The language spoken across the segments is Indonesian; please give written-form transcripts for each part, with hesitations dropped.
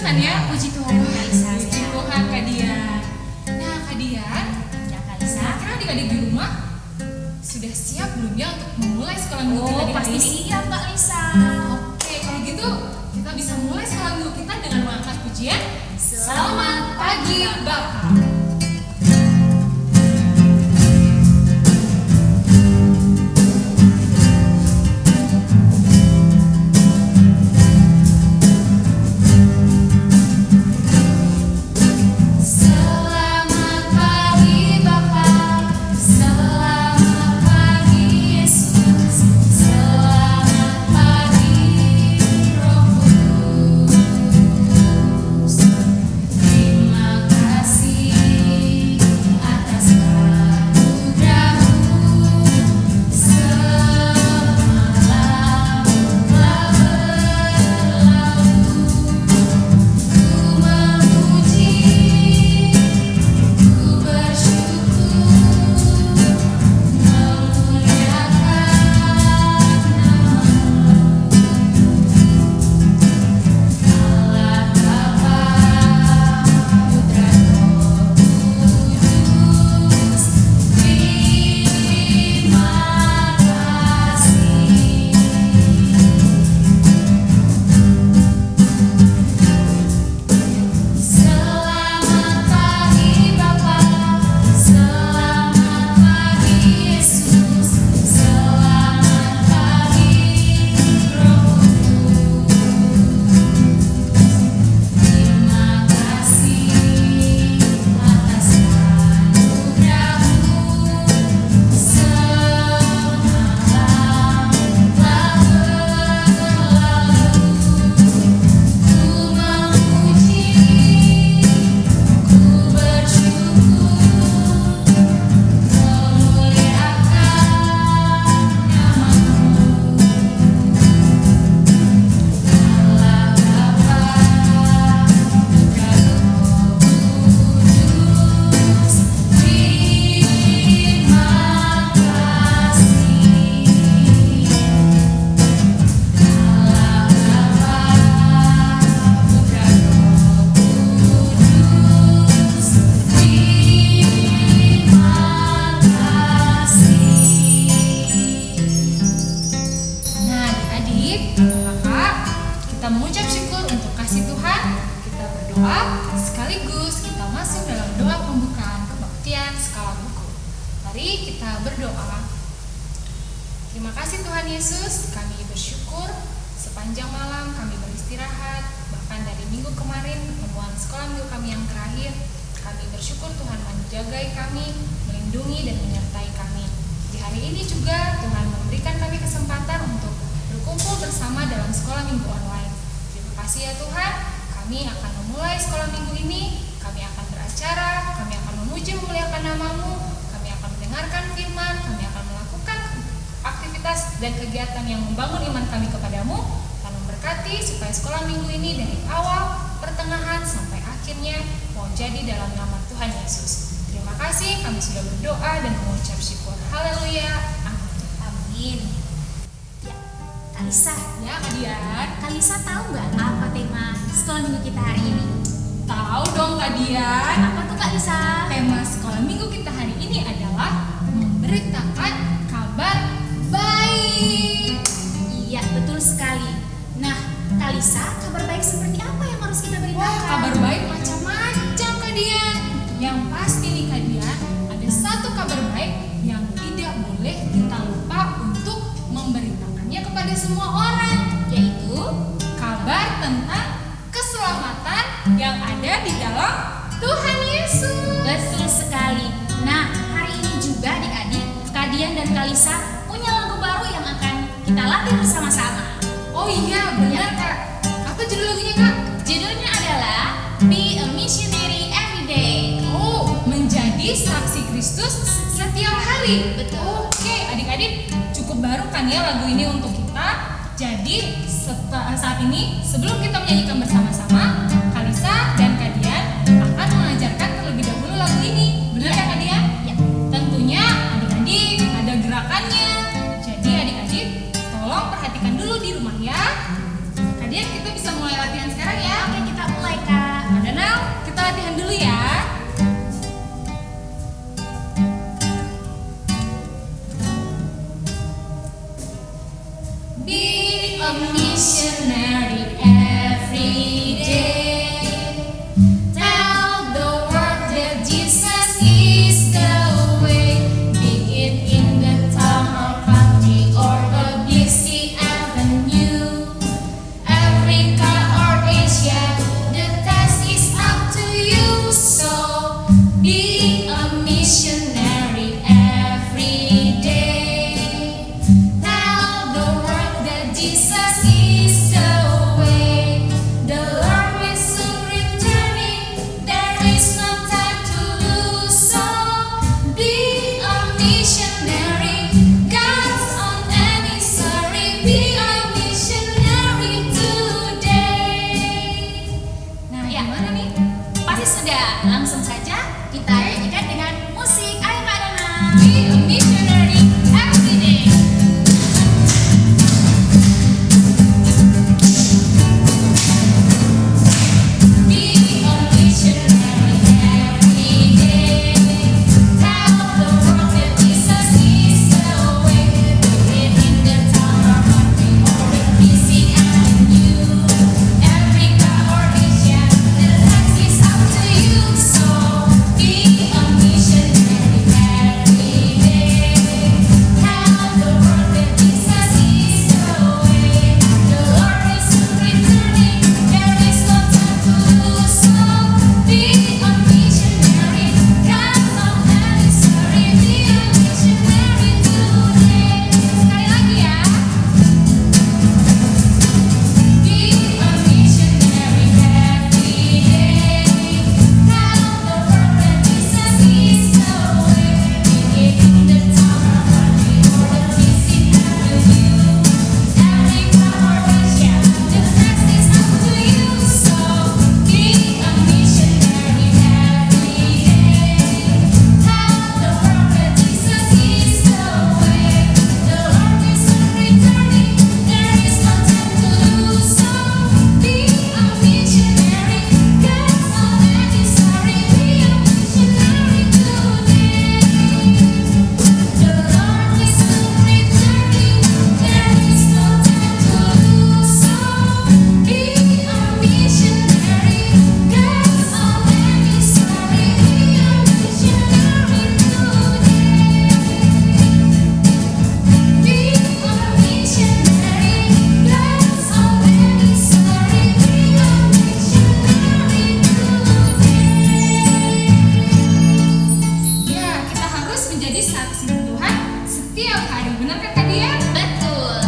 kan ya? Puji Tuhan Kalisa. Puji Tuhan Kak Dian. Nah Kak Dian, Ya Kalisa. kira adik-adik di rumah sudah siap belum ya untuk memulai sekolah minggu kita Oh, di hari pasti ini? siap Kak Lisa. Oke, kalau gitu kita bisa mulai sekolah minggu kita dengan mengangkat pujian Selamat Pagi Bapak. Selamat pagi Bapak, selamat pagi Yesus, selamat pagi Roh Kudus. Terima kasih atas anugerah-Mu, semalam telah berlalu. Ku memuji, ku bersyukur, memuliakan nama-Mu. Allah Bapa, Putra, Roh Kudus, terima kasih. Selamat pagi Bapak, selamat pagi Yesus, selamat pagi Roh Kudus. Terima kasih atas anugerah-Mu, semalam telah berlalu. Ku memuji, ku bersyukur, memuliakan nama-Mu. Allah Bapa, Putra, Roh Kudus, terima kasih. Allah Bapa, Putra, Roh Kudus, terima kasih. Nah adik-adik, kakak, kita mengucap syukur untuk kasih Tuhan. Kita berdoa sekaligus kita masuk dalam doa pembukaan kebaktian skala buku. Mari kita berdoa. Terima kasih Tuhan Yesus, kami bersyukur sepanjang malam kami beristirahat. Bahkan dari minggu kemarin pertemuan sekolah minggu kami yang terakhir, kami bersyukur Tuhan menjagai kami, melindungi dan menyertai kami. Di hari ini juga Tuhan memberikan kami kesempatan untuk berkumpul bersama dalam sekolah minggu online. Terima kasih ya Tuhan, kami akan memulai sekolah minggu ini, kami akan beracara, kami akan memuji memuliakan nama-Mu, kami akan mendengarkan firman, kami akan melakukan aktivitas dan kegiatan yang membangun iman kami kepadamu. Tuhan memberkati supaya sekolah minggu ini dari awal, pertengahan sampai akhirnya mau jadi dalam nama Tuhan Yesus. Terima kasih, kami sudah berdoa dan mengucap syukur. Haleluya. Amin. Amin. Ya, Kalisa. Ya Kak Dian, Kalisa tahu nggak apa tema sekolah minggu kita hari ini? tahu dong Kak Dian. Apa tuh Kak Lisa? Tema sekolah minggu kita hari ini adalah memberitakan kabar baik. Iya, betul sekali. Nah, Kalisa, kabar baik seperti apa yang harus kita Wah, beritakan? kabar baik macam-macam Kak Dian. Yang pasti nih Kak Dian, ada satu kabar baik yang tidak boleh kita lupa untuk memberitakannya kepada semua orang, Yaitu kabar tentang keselamatan yang ada di dalam Tuhan Yesus. betul sekali. Nah, hari ini juga adik-adik, Kak Dian dan Kalisa punya lagu baru yang akan kita latih bersama-sama. Oh iya, benar Kak. Apa judul lagunya Kak? Judulnya adalah Be a Missionary Every Day. Oh, menjadi saksi Kristus setiap hari. Betul. Oke, adik-adik, cukup baru kan ya lagu ini untuk kita. Jadi saat ini sebelum kita menyanyikan bersama-sama, Kalisa dan Kak Dian akan mengajarkan terlebih dahulu lagu ini. Benar ya Kak Dian? Ya. Tentunya adik-adik ada gerakannya. Jadi adik-adik tolong perhatikan dulu di rumah ya. Kak Dian, kita bisa mulai latihan sekarang ya. Oke, kita mulai Be a missionary every day. Tell the world that Jesus is the way. Be it in the town or country or a busy avenue, Africa or Asia, the task is up to you. So be a missionary every day. Tell the world that Jesus is the way. The Lord will soon returning. There is no time to lose. So be a missionary. God's on any sorry. Be a missionary today. Nah, ya, Gimana nih? pasti sudah. Langsung saja kita nyanyikan dengan musik. Ayo Kak Dana. Be a missionary every day. Be a missionary every day. Tell the world that Jesus is the way. Be it in the town or country or a busy avenue, Africa or Asia, the task is up to you. So be a missionary every day. Tell the world that Jesus is the way. The Lord is soon returning. There is no time to lose. So be a missionary. God's on any sorry. Be a missionary today. Sekali lagi ya. Be a missionary every day. Tell the world that Jesus is the way. Be it in the town or country or a busy avenue, Africa or Asia, the task is up to you. So be a missionary every day. Tell the world that Jesus is the way. The Lord is soon returning. There is no time to lose. So be a missionary. God's on any sorry. Be a missionary today. The Lord is soon returning. There is no time to lose. So be a missionary. God's on any sorry. Be a missionary today. Be a missionary. God's on any sorry. Be a missionary today. Ya, kita harus menjadi saksi Tuhan setiap hari. Benar kan Kak Dian? Betul.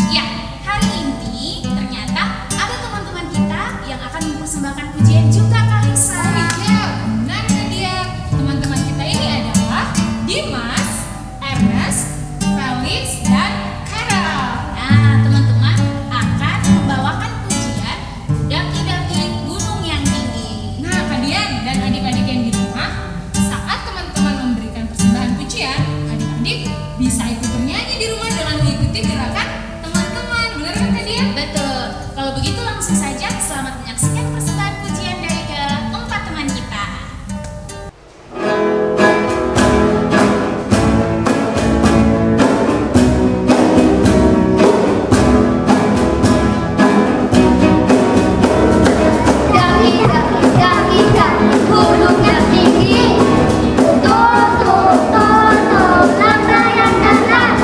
Ya, hari ini ternyata ada teman-teman kita yang akan mempersembahkan pujian juga Kak Lisa. Oh iya, benar Kak Dian. Teman-teman kita ini adalah Dimas, Ernest, Felix, dan Carol. Nah, teman-teman akan membawakan pujian Daki-daki Gunung yang Tinggi. Nah, Kak Dian dan adik-adik yang di rumah, saat teman-teman memberikan persembahan pujian, adik-adik bisa ikut bernyanyi di rumah dengan mengikuti gerakan teman-teman. Benar kan Kak Dian? Betul. Kalau begitu langsung saja selamat menyaksikan persembahan pujian dari keempat teman kita. Daki-daki gunung yang tinggi, tutup langkah yang dalam.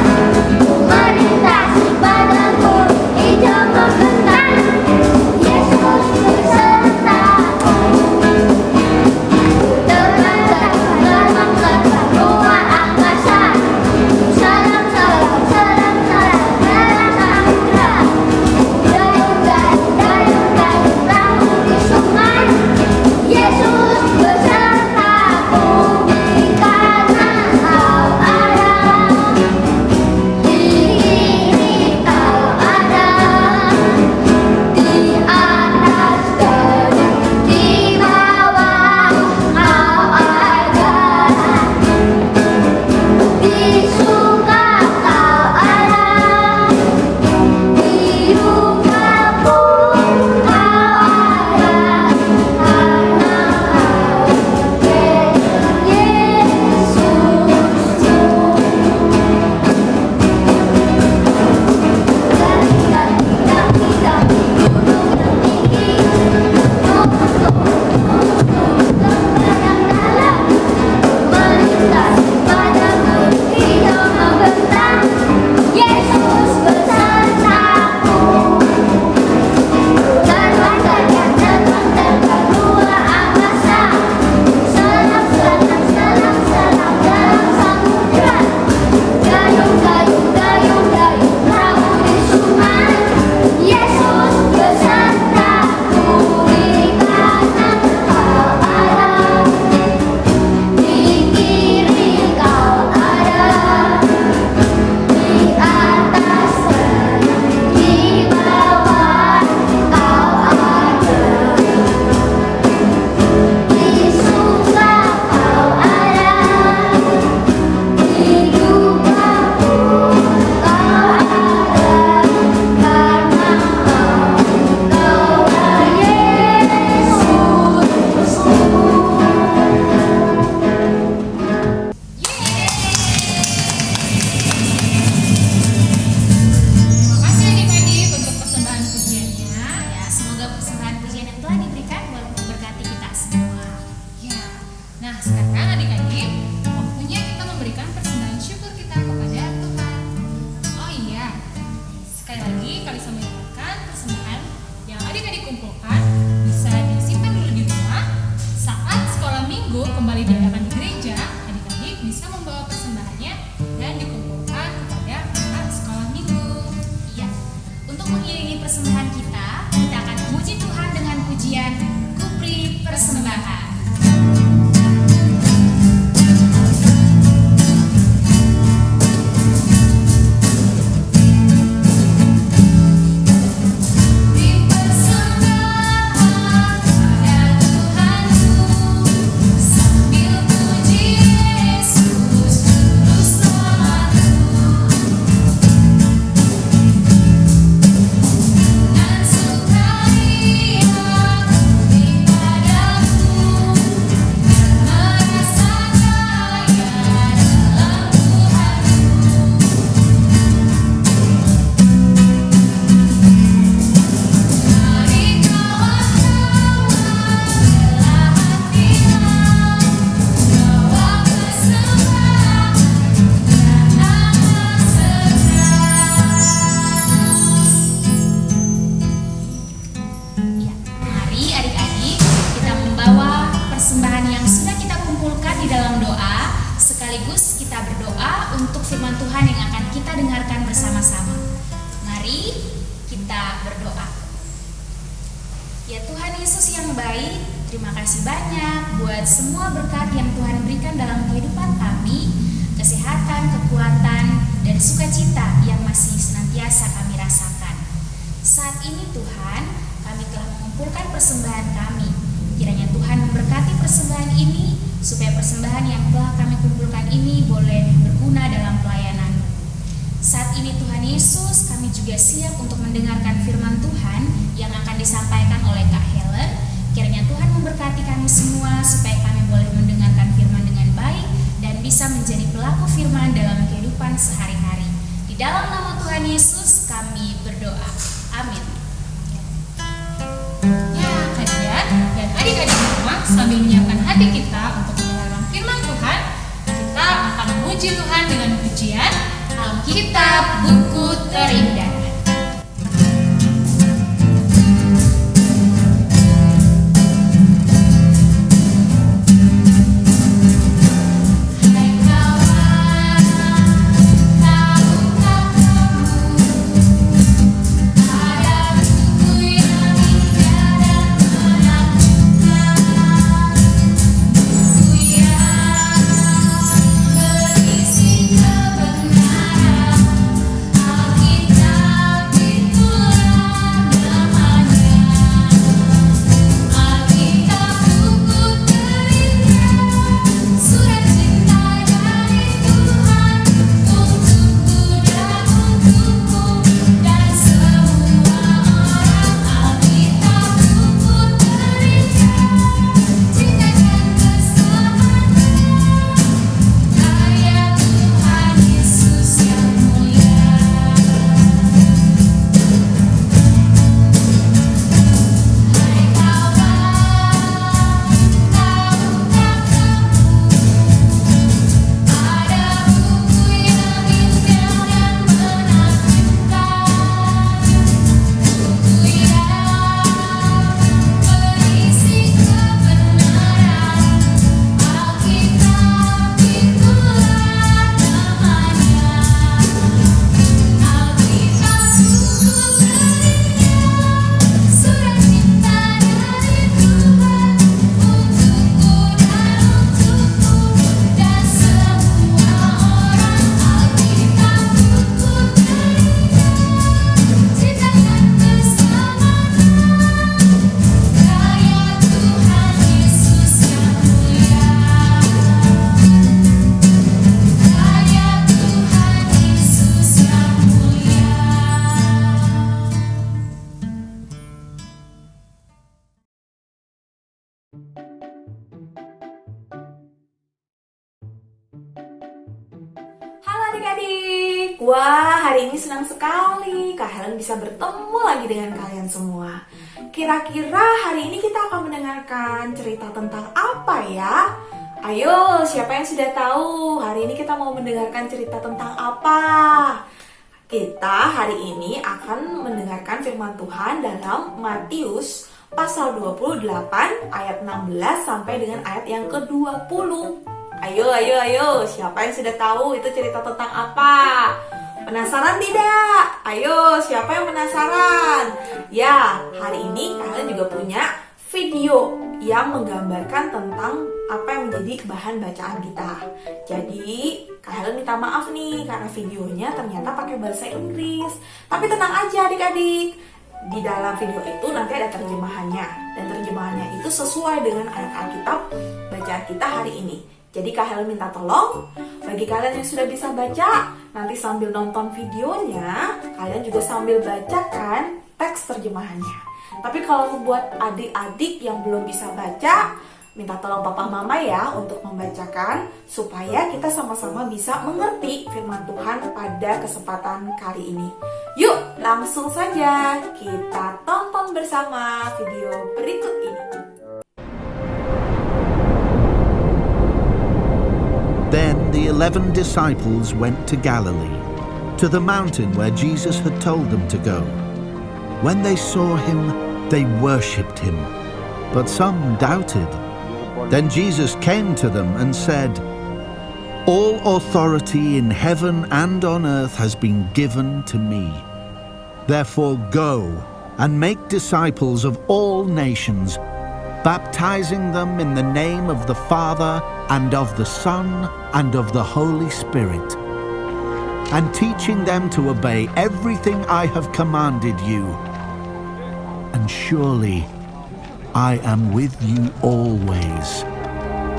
kita dengarkan bersama-sama. Mari kita berdoa. Ya Tuhan Yesus yang baik, terima kasih banyak buat semua berkat yang Tuhan berikan dalam kehidupan kami, kesehatan, kekuatan, dan sukacita yang masih senantiasa kami rasakan. Saat ini Tuhan, kami telah mengumpulkan persembahan kami. Kiranya Tuhan memberkati persembahan ini, supaya persembahan yang telah kami kumpulkan ini boleh berguna dalam pelayanan-Mu. Saat ini Tuhan Yesus, kami juga siap untuk mendengarkan firman Tuhan yang akan disampaikan oleh Kak Helen. Kiranya Tuhan memberkati kami semua supaya kami boleh mendengarkan firman dengan baik dan bisa menjadi pelaku firman dalam kehidupan sehari-hari. Di dalam nama Tuhan Yesus kami berdoa. Amin. Ya, kalian dan adik-adik di rumah sambil menyiapkan hati kita untuk mendengarkan firman Tuhan, kita akan memuji Tuhan dengan pujian Alkitab Buku Terindah. Halo adik-adik, wah hari ini senang sekali Kak Helen bisa bertemu lagi dengan kalian semua. Kira-kira hari ini kita akan mendengarkan cerita tentang apa ya? Ayo, siapa yang sudah tahu hari ini kita mau mendengarkan cerita tentang apa? Kita hari ini akan mendengarkan firman Tuhan dalam Matius pasal 28 ayat 16 sampai dengan ayat yang ke-20. Ayo, siapa yang sudah tahu itu cerita tentang apa? Penasaran tidak? Ayo, siapa yang penasaran? Ya, hari ini kalian juga punya video yang menggambarkan tentang apa yang menjadi bahan bacaan kita. Jadi, Kak Helen minta maaf nih karena videonya ternyata pakai bahasa Inggris. Tapi tenang aja adik-adik, di dalam video itu nanti ada terjemahannya. Dan terjemahannya itu sesuai dengan ayat Alkitab bacaan kita hari ini. Jadi Kak Helen minta tolong, bagi kalian yang sudah bisa baca, nanti sambil nonton videonya, kalian juga sambil bacakan teks terjemahannya. Tapi kalau buat adik-adik yang belum bisa baca, minta tolong papa mama ya untuk membacakan, supaya kita sama-sama bisa mengerti firman Tuhan pada kesempatan kali ini. Yuk, langsung saja kita tonton bersama video berikut ini. Then the 11 disciples went to Galilee, to the mountain where Jesus had told them to go. When they saw him, they worshipped him, but some doubted. Then Jesus came to them and said, All authority in heaven and on earth has been given to me. Therefore go and make disciples of all nations, baptizing them in the name of the Father and of the Son and of the Holy Spirit, and teaching them to obey everything I have commanded you. And surely I am with you always,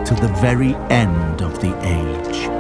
to the very end of the age.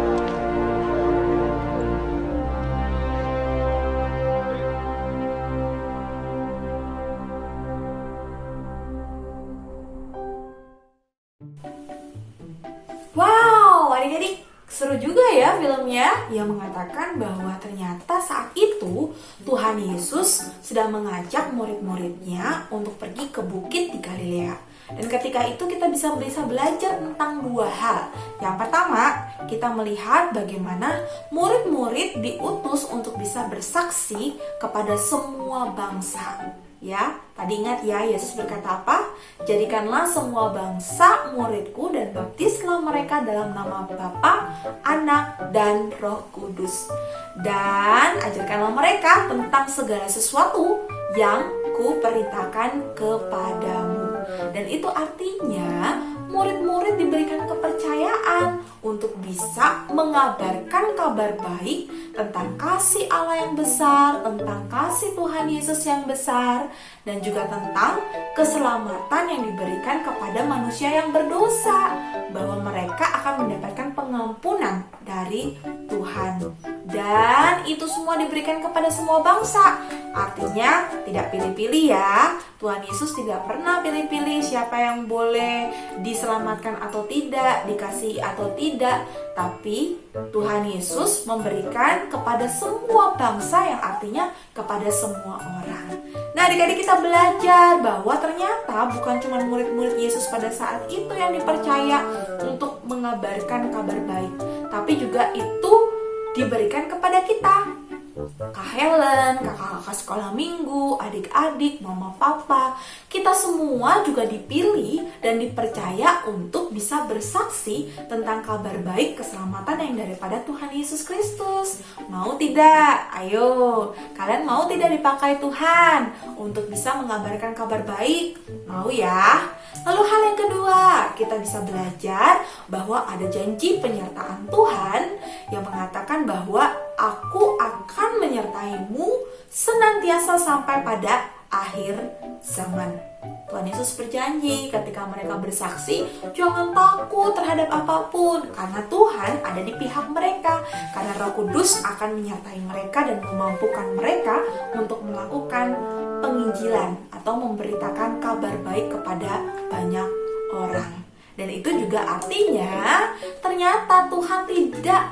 Wow, adik-adik, seru juga ya filmnya yang mengatakan bahwa ternyata saat itu Tuhan Yesus sedang mengajak murid-muridnya untuk pergi ke bukit di Galilea. Dan ketika itu kita bisa belajar tentang dua hal. Yang pertama, kita melihat bagaimana murid-murid diutus untuk bisa bersaksi kepada semua bangsa. Ya, tadi ingat ya, Yesus berkata apa? Jadikanlah semua bangsa muridku dan baptislah mereka dalam nama Bapa, Anak, dan Roh Kudus. Dan ajarkanlah mereka tentang segala sesuatu yang kuperintahkan kepadamu. Dan itu artinya murid-murid diberikan kepercayaan untuk bisa mengabarkan kabar baik tentang kasih Allah yang besar, tentang kasih Tuhan Yesus yang besar, dan juga tentang keselamatan yang diberikan kepada manusia yang berdosa, bahwa mereka akan mendapatkan pengampunan dari Tuhan. Dan itu semua diberikan kepada semua bangsa. Artinya tidak pilih-pilih ya. Tuhan Yesus tidak pernah pilih-pilih siapa yang boleh diselamatkan atau tidak, dikasihi atau tidak. Tapi Tuhan Yesus memberikan kepada semua bangsa, yang artinya kepada semua orang. Nah, adik-adik, kita belajar bahwa ternyata bukan cuma murid-murid Yesus pada saat itu yang dipercaya untuk mengabarkan kabar baik, tapi juga itu diberikan kepada kita. Kak Helen, kakak-kakak sekolah minggu, adik-adik, mama, papa, kita semua juga dipilih dan dipercaya untuk bisa bersaksi tentang kabar baik keselamatan yang daripada Tuhan Yesus Kristus. Mau tidak? Ayo, kalian mau tidak dipakai Tuhan untuk bisa mengabarkan kabar baik? Mau ya? Lalu hal yang kedua, kita bisa belajar bahwa ada janji penyertaan Tuhan yang mengatakan bahwa Aku akan menyertaimu senantiasa sampai pada akhir zaman. Tuhan Yesus berjanji ketika mereka bersaksi, jangan takut terhadap apapun, karena Tuhan ada di pihak mereka, karena Roh Kudus akan menyertai mereka dan memampukan mereka untuk melakukan penginjilan atau memberitakan kabar baik kepada banyak orang. Dan itu juga artinya ternyata Tuhan tidak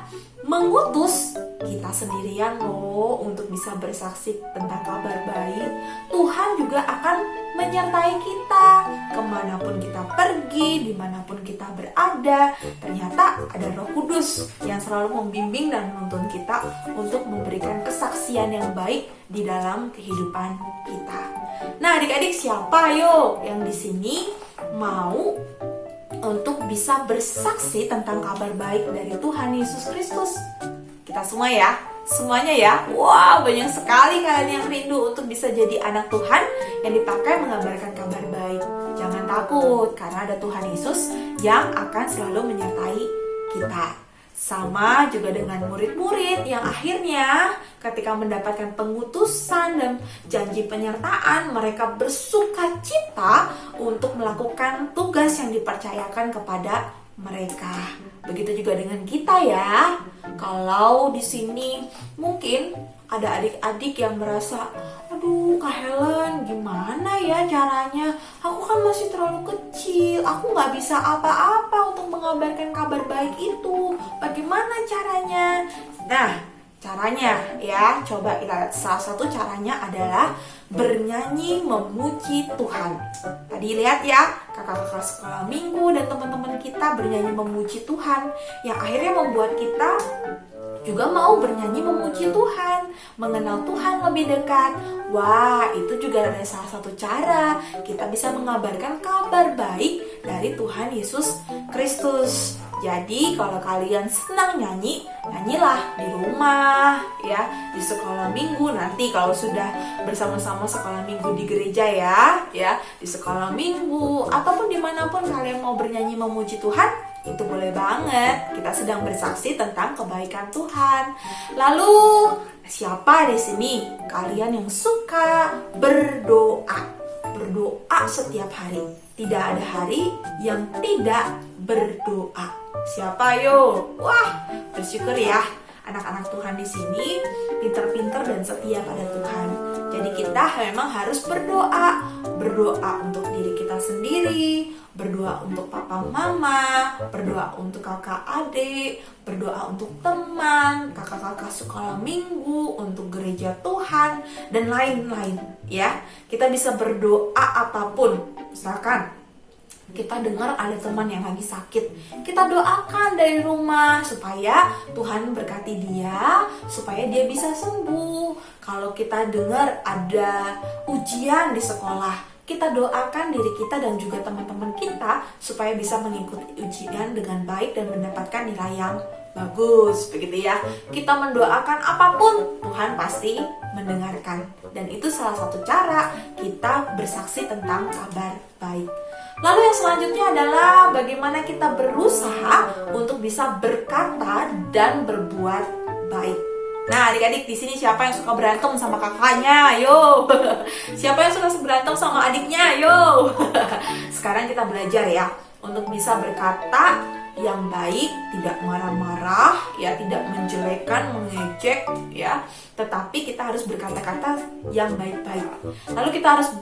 mengutus kita sendirian loh untuk bisa bersaksi tentang kabar baik. Tuhan juga akan menyertai kita kemanapun kita pergi, dimanapun kita berada. Ternyata ada Roh Kudus yang selalu membimbing dan menuntun kita untuk memberikan kesaksian yang baik di dalam kehidupan kita. Nah, adik-adik, siapa yo yang di sini mau untuk bisa bersaksi tentang kabar baik dari Tuhan Yesus Kristus? Kita semua ya, semuanya ya. Wow, banyak sekali kalian yang rindu untuk bisa jadi anak Tuhan yang dipakai mengabarkan kabar baik. Jangan takut, karena ada Tuhan Yesus yang akan selalu menyertai kita. Sama juga dengan murid-murid yang akhirnya ketika mendapatkan pengutusan dan janji penyertaan, mereka bersuka cita untuk melakukan tugas yang dipercayakan kepada mereka. Begitu juga dengan kita ya. Kalau di sini mungkin ada adik-adik yang merasa, aduh Kak Helen, gimana ya caranya? Aku kan masih terlalu kecil, aku gak bisa apa-apa untuk mengabarkan kabar baik itu. Bagaimana caranya? Nah, caranya ya, coba kita lihat. Salah satu caranya adalah bernyanyi memuji Tuhan. Tadi lihat ya, kakak-kakak sekolah minggu dan teman-teman kita bernyanyi memuji Tuhan, yang akhirnya membuat kita juga mau bernyanyi memuji Tuhan, mengenal Tuhan lebih dekat. Wah, itu juga ada salah satu cara kita bisa mengabarkan kabar baik dari Tuhan Yesus Kristus. Jadi kalau kalian senang nyanyi, nyanyilah di rumah ya, di sekolah minggu, nanti kalau sudah bersama-sama sekolah minggu di gereja ya, di sekolah minggu ataupun dimanapun kalian mau bernyanyi memuji Tuhan, itu boleh banget. Kita sedang bersaksi tentang kebaikan Tuhan. Lalu siapa di sini kalian yang suka berdoa? Berdoa setiap hari. Tidak ada hari yang tidak berdoa. Siapa yo? Wah, bersyukur ya. Anak-anak Tuhan di sini pintar-pintar dan setia pada Tuhan. Jadi kita memang harus berdoa. Berdoa untuk diri kita sendiri, berdoa untuk papa mama, berdoa untuk kakak adik, berdoa untuk teman, kakak-kakak sekolah minggu, untuk gereja Tuhan, dan lain-lain ya. Kita bisa berdoa apapun. Misalkan kita dengar ada teman yang lagi sakit, kita doakan dari rumah supaya Tuhan berkati dia, supaya dia bisa sembuh. Kalau kita dengar ada ujian di sekolah, kita doakan diri kita dan juga teman-teman kita supaya bisa mengikuti ujian dengan baik dan mendapatkan nilai yang bagus, begitu ya. Kita mendoakan apapun, Tuhan pasti mendengarkan. Dan itu salah satu cara kita bersaksi tentang kabar baik. Lalu yang selanjutnya adalah bagaimana kita berusaha untuk bisa berkata dan berbuat baik. Nah, adik-adik di sini siapa yang suka berantem sama kakaknya? Ayo. Siapa yang suka berantem sama adiknya? Ayo. Sekarang kita belajar ya untuk bisa berkata yang baik, tidak marah-marah, ya, tidak menjelekkan, mengejek, ya. Tetapi kita harus berkata-kata yang baik-baik. Lalu kita harus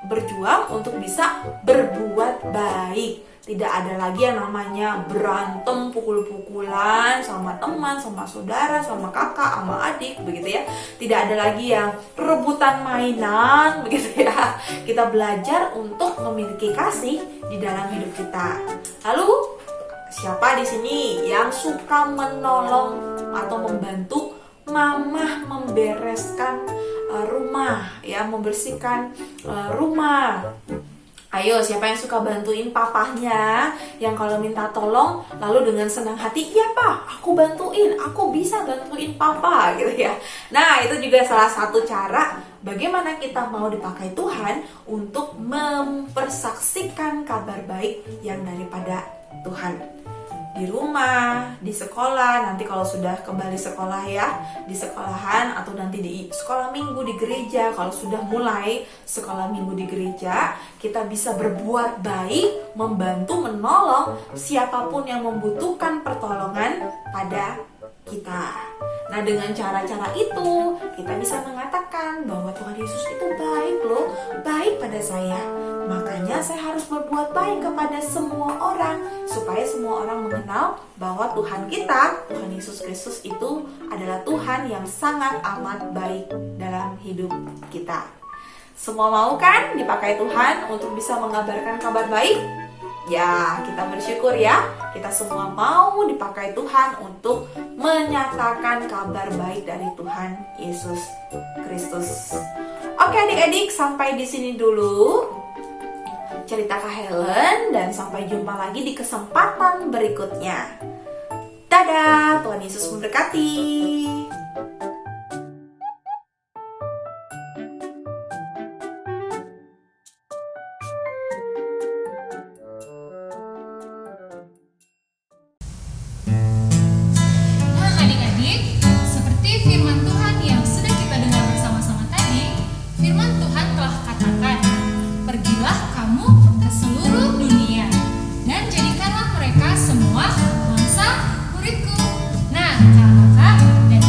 berjuang untuk bisa berbuat baik. Tidak ada lagi yang namanya berantem, pukul-pukulan sama teman, sama saudara, sama kakak, sama adik, begitu ya. Tidak ada lagi yang rebutan mainan, begitu ya. Kita belajar untuk memiliki kasih di dalam hidup kita. Lalu siapa di sini yang suka menolong atau membantu mama membereskan rumah, ya, membersihkan rumah? Ayo, siapa yang suka bantuin papahnya, yang kalau minta tolong lalu dengan senang hati, iya pak, aku bantuin, aku bisa bantuin papa, gitu ya. Nah, itu juga salah satu cara bagaimana kita mau dipakai Tuhan untuk mempersaksikan kabar baik yang daripada Tuhan. Di rumah, di sekolah, nanti kalau sudah kembali sekolah ya, di sekolahan atau nanti di sekolah minggu di gereja, kalau sudah mulai sekolah minggu di gereja, kita bisa berbuat baik, membantu, menolong siapapun yang membutuhkan pertolongan pada kita. Nah, dengan cara-cara itu kita bisa mengatakan bahwa Tuhan Yesus itu baik loh, baik pada saya. Makanya saya harus berbuat baik kepada semua orang supaya semua orang mengenal bahwa Tuhan kita, Tuhan Yesus Kristus itu adalah Tuhan yang sangat amat baik dalam hidup kita. Semua mau kan dipakai Tuhan untuk bisa mengabarkan kabar baik? Ya, kita bersyukur ya. Kita semua mau dipakai Tuhan untuk menyatakan kabar baik dari Tuhan Yesus Kristus. Oke adik-adik, sampai di sini dulu cerita Kak Helen, dan sampai jumpa lagi di kesempatan berikutnya. Dadah, Tuhan Yesus memberkati. Nah adik-adik, seperti firman Tuhan yang sudah kita dengar bersama-sama tadi, firman Tuhan telah katakan, pergilah kamu ke seluruh dunia dan jadikanlah mereka semua bangsa muridku. Nah kakak-kakak dan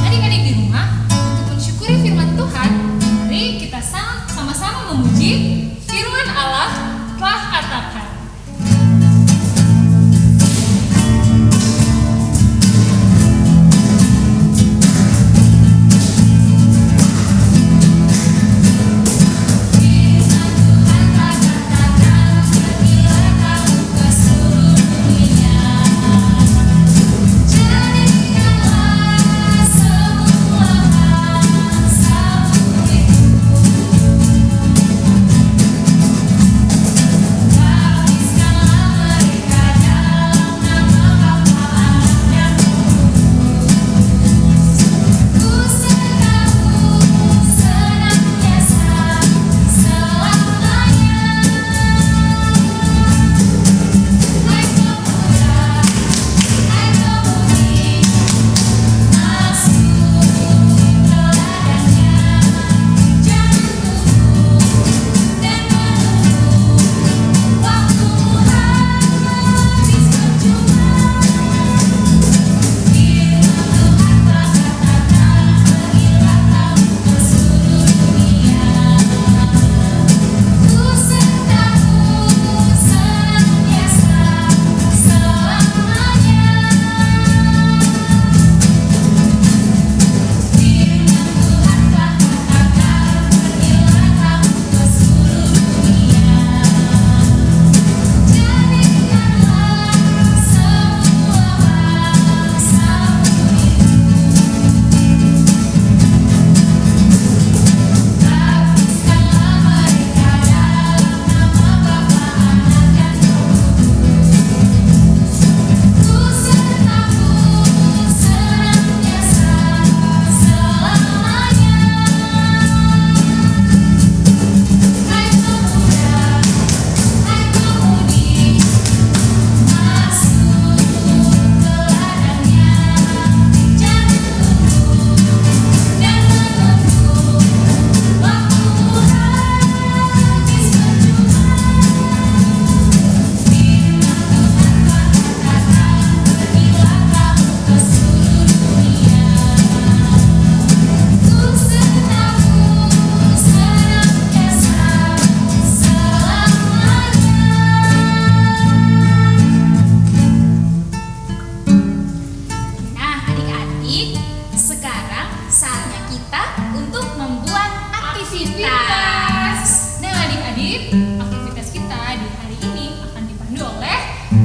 untuk membuat aktivitas. Nah adik-adik, aktivitas kita di hari ini akan dipandu oleh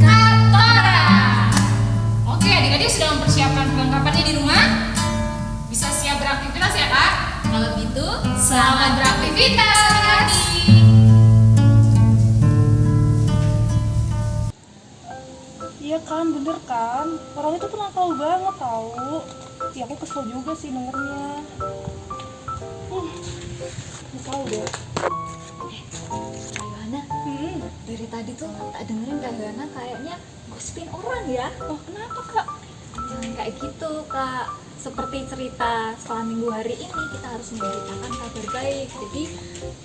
Kak Tora. Oke adik-adik sudah mempersiapkan perlengkapannya di rumah? Bisa siap beraktivitas ya Kak? Kalau gitu, Selamat beraktivitas adik-adik. Iya kan, bener kan? Orang itu tuh nakal banget tahu. Ya aku kesel juga sih dengernya. Nggak tahu deh. Kak Yohana, dari tadi tuh tak dengerin Kak Yohana kayaknya gosipin orang ya. Oh kenapa kak? Jangan kayak gitu Kak. Seperti cerita sekolah minggu hari ini, kita harus memberitakan kabar baik. Jadi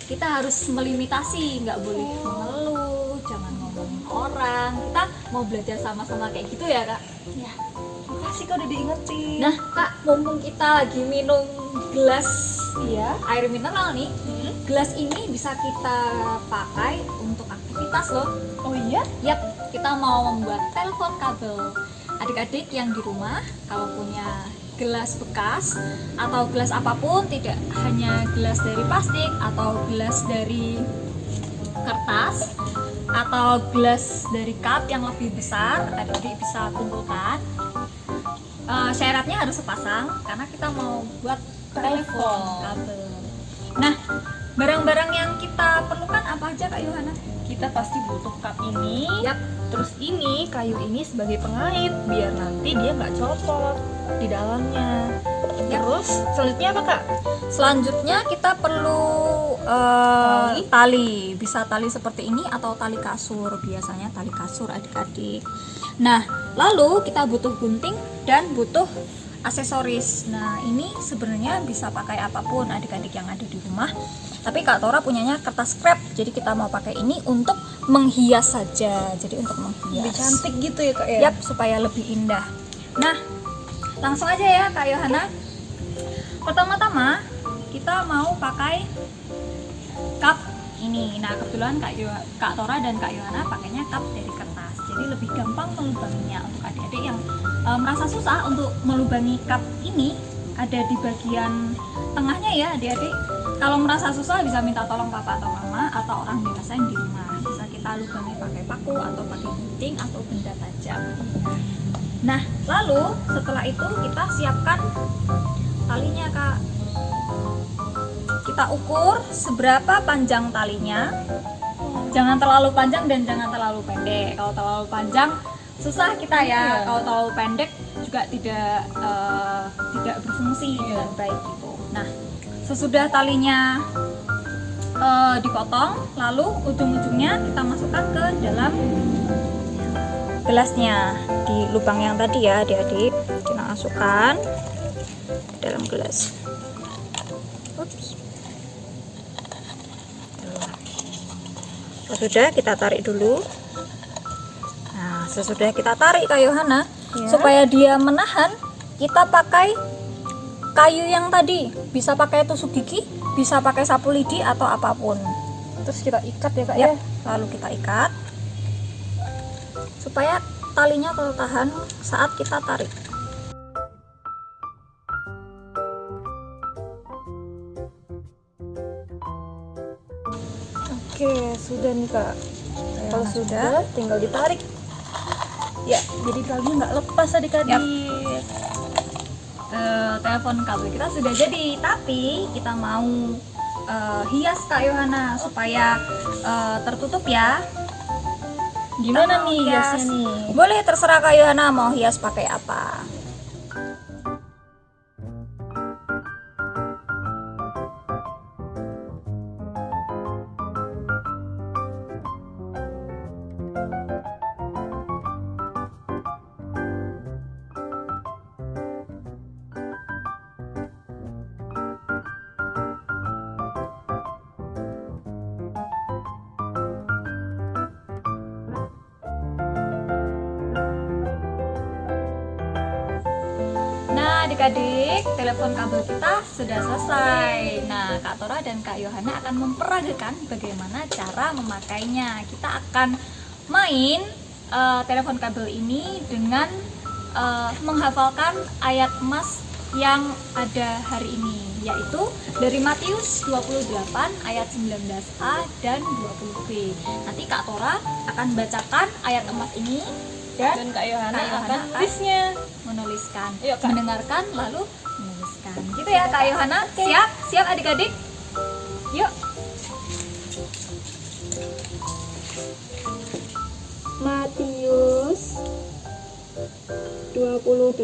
kita harus melimitasi, nggak boleh mengeluh, jangan ngomongin orang. Kita mau belajar sama-sama kayak gitu ya Kak. Ya, makasih kak udah diingetin. Nah Kak, mumpung kita lagi minum gelas Iya. air mineral nih, gelas ini bisa kita pakai untuk aktivitas loh. Oh iya? Yap, kita mau membuat telepon kabel. Adik-adik yang di rumah kalau punya gelas bekas atau gelas apapun, tidak hanya gelas dari plastik atau gelas dari kertas atau gelas dari cup yang lebih besar, adik-adik bisa kumpulkan. Syaratnya harus sepasang karena kita mau buat telepon kabel. Nah, barang-barang yang kita perlukan apa aja Kak Yohana? Kita pasti butuh cup ini. Yap. Terus ini, kayu ini sebagai pengait biar nanti dia nggak copot di dalamnya. Terus selanjutnya apa kak? Selanjutnya kita perlu tali, bisa tali seperti ini atau tali kasur, biasanya tali kasur adik-adik. Nah, lalu kita butuh gunting dan butuh aksesoris. Nah, ini sebenarnya bisa pakai apapun adik-adik yang ada di rumah. Tapi Kak Tora punyanya kertas scrap, jadi kita mau pakai ini untuk menghias saja. Jadi untuk menghias. Lebih cantik gitu ya kak ya? Yap, supaya lebih indah. Nah, langsung aja ya Kak Yohana. Pertama-tama kita mau pakai cup ini. Nah, kebetulan Kak Tora dan Kak Yohana pakainya cup dari kertas. Jadi lebih gampang melubanginya. Untuk adik-adik yang merasa susah untuk melubangi cup ini, ada di bagian tengahnya ya adik-adik. Kalau merasa susah bisa minta tolong papa atau mama atau orang dewasa yang di rumah. Bisa kita lubangi pakai paku atau pakai gunting atau benda tajam. Nah, lalu setelah itu kita siapkan talinya Kak. Kita ukur seberapa panjang talinya. Jangan terlalu panjang dan jangan terlalu pendek. Kalau terlalu panjang susah kita ya. Kalau terlalu pendek juga tidak berfungsi dengan baik gitu. Nah, sesudah talinya dipotong, lalu ujung-ujungnya kita masukkan ke dalam gelasnya di lubang yang tadi ya adik-adik. Kita masukkan ke dalam gelas. Ups. Sudah kita tarik dulu. Nah, sesudah kita tarik Kak Yohana, supaya dia menahan, kita pakai kayu yang tadi. Bisa pakai tusuk gigi, bisa pakai sapu lidi atau apapun. Terus kita ikat ya kak Ya, ya? lalu kita ikat supaya talinya tertahan saat kita tarik. Oke, sudah nih kak. Kalau sudah, tinggal ditarik. Ya, jadi talinya nggak lepas adik-adik. Telepon kabel kita sudah jadi, tapi kita mau hias Kak Yohana supaya tertutup ya. Gimana Kita mau nih hias. hiasnya nih? Boleh, terserah Kak Yohana mau hias pakai apa. Adik-adik, telepon kabel kita sudah selesai. Nah, Kak Tora dan Kak Yohana akan memperagakan bagaimana cara memakainya. Kita akan main telepon kabel ini dengan menghafalkan ayat emas yang ada hari ini. yaitu dari Matius 28 ayat 19a dan 20b. Nanti Kak Tora akan bacakan ayat 4 ini Dan Kak Yohana akan nulisnya. menuliskan, Yuk, Kak. mendengarkan lalu menuliskan. Gitu ya Kak Yohana. Siap? Siap adik-adik? Yuk. Matius 28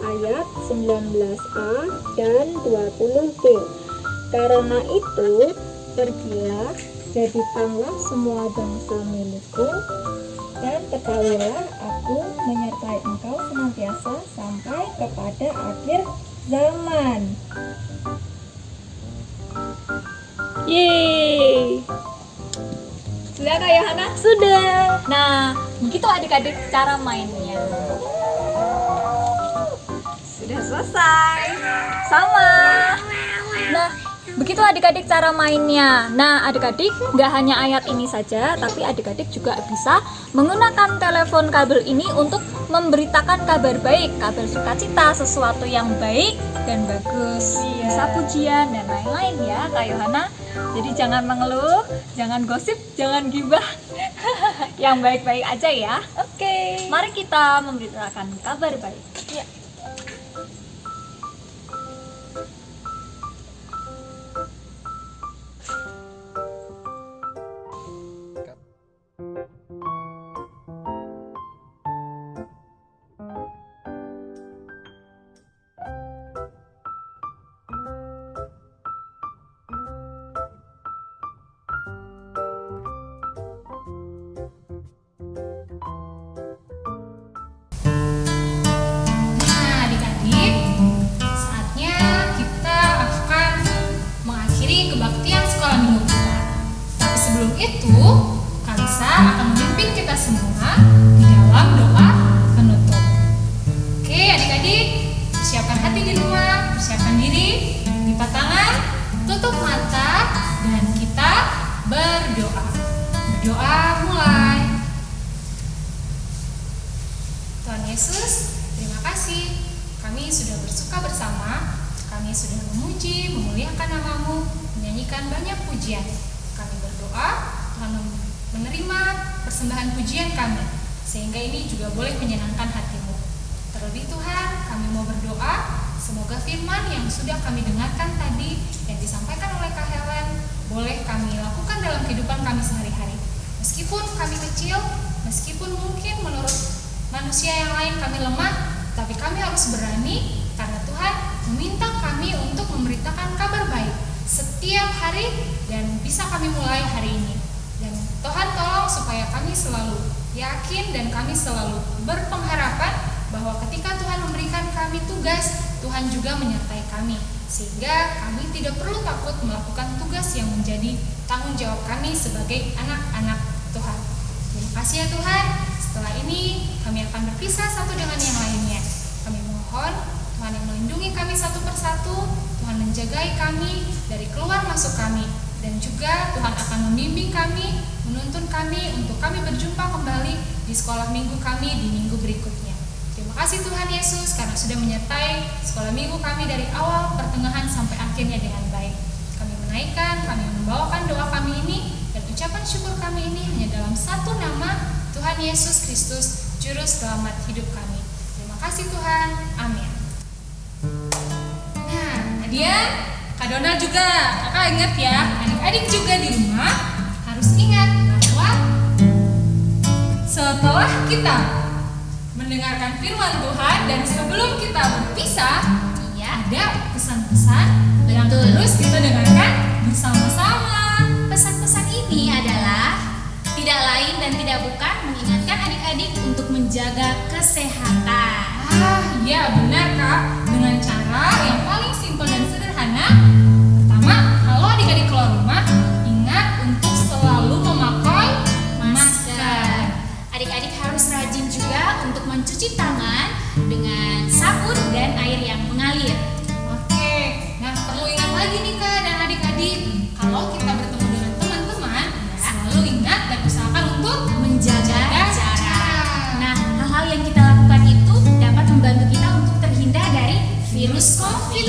ayat 19a dan 20b. Karena itu, pergilah, jadikanlah semua bangsa milikku, dan ketahuilah aku menyertai engkau senantiasa sampai kepada akhir zaman. Yeay. Sudah Kak Yohana? Sudah. Nah, begitu adik-adik cara mainnya. Sudah selesai. Sama. Nah, begitu adik-adik cara mainnya. Nah, adik-adik nggak hanya ayat ini saja, tapi adik-adik juga bisa menggunakan telepon kabel ini untuk memberitakan kabar baik, kabar sukacita, sesuatu yang baik dan bagus. Bisa pujian dan lain-lain ya, Kak Yohana. Jadi jangan mengeluh, jangan gosip, jangan gibah. Yang baik-baik aja ya. Oke. Mari kita memberitakan kabar baik. Ya. Nah, adik-adik, saatnya kita akan mengakhiri kebaktian sekolah minggu kita. Tapi sebelum itu, Kalisa akan memimpin kita semua di dalam doa penutup. Oke, adik-adik, persiapkan hati di rumah, persiapkan diri, lipat tangan, tutup mata, dan kita berdoa. Berdoa mulai. Tuhan Yesus, terima kasih. Kami sudah bersuka bersama, kami sudah memuji, memuliakan nama-Mu, menyanyikan banyak pujian. Kami berdoa, Tuhan menerima persembahan pujian kami, sehingga ini juga boleh menyenangkan hati-Mu. Terlebih Tuhan, kami mau berdoa, semoga firman yang sudah kami dengarkan tadi, yang disampaikan oleh Kak Helen, boleh kami lakukan dalam kehidupan kami sehari-hari. Meskipun kami kecil, meskipun mungkin menurut manusia yang lain kami lemah, tapi kami harus berani karena Tuhan meminta kami untuk memberitakan kabar baik setiap hari dan bisa kami mulai hari ini. Dan Tuhan tolong supaya kami selalu yakin dan kami selalu berpengharapan bahwa ketika Tuhan memberikan kami tugas, Tuhan juga menyertai kami, sehingga kami tidak perlu takut melakukan tugas yang menjadi tanggung jawab kami sebagai anak-anak Tuhan. Terima kasih ya Tuhan. Setelah ini kami akan berpisah satu dengan yang lainnya. Kami mohon Tuhan yang melindungi kami satu persatu, Tuhan menjagai kami dari keluar masuk kami, dan juga Tuhan akan membimbing kami, menuntun kami untuk kami berjumpa kembali di sekolah minggu kami di minggu berikutnya. Terima kasih Tuhan Yesus karena sudah menyertai sekolah minggu kami dari awal, pertengahan sampai akhirnya dengan baik. Kami menaikkan, kami membawakan doa kami ini dan ucapan syukur kami ini hanya dalam satu nama, Tuhan Yesus Kristus, Juru Selamat hidup kami. Terima kasih Tuhan. Amin. Nah, Nadia, Kak Donald juga, kakak ingat ya, adik-adik juga di rumah harus ingat bahwa setelah kita mendengarkan firman Tuhan dan sebelum kita berpisah, ada pesan-pesan yang terus kita dengarkan bersama-sama. Pesan-pesan ini adalah tidak lain dan tidak bukan mengingatkan adik-adik untuk menjaga kesehatan. Ya benar Kak, dengan cara yang paling simpel dan sederhana. Pertama, kalau adik-adik keluar rumah, ingat untuk selalu memakai masker. Adik-adik harus rajin juga untuk mencuci tangan dengan sabun dan air yang mengalir. Oke, nah perlu ingat lagi nih Kak dan adik-adik, kalau kita bertemu dengan teman-teman, selalu ingat dan usahakan untuk Menjaga jarak. Nah, hal-hal yang kita lakukan itu dapat membantu kita untuk terhindar dari virus COVID.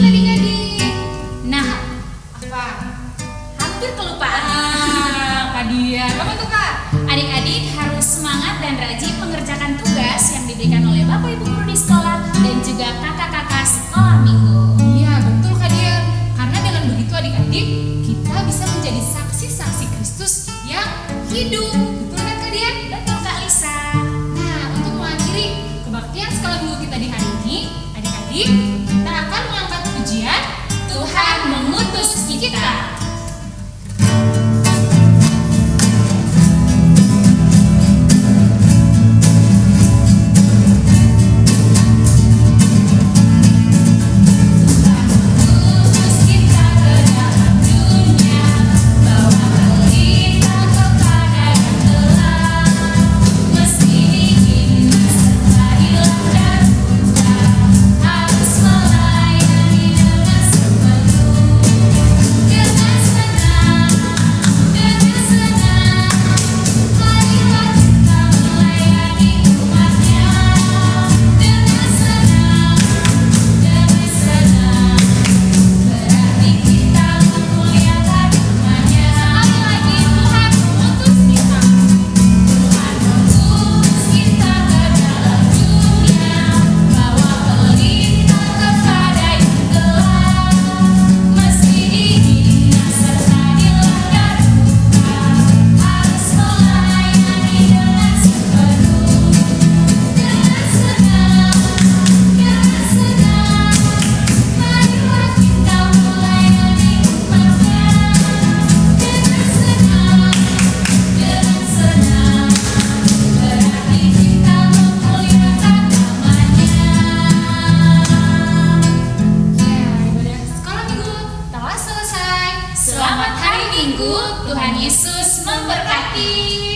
minggu. Tuhan Yesus memberkati.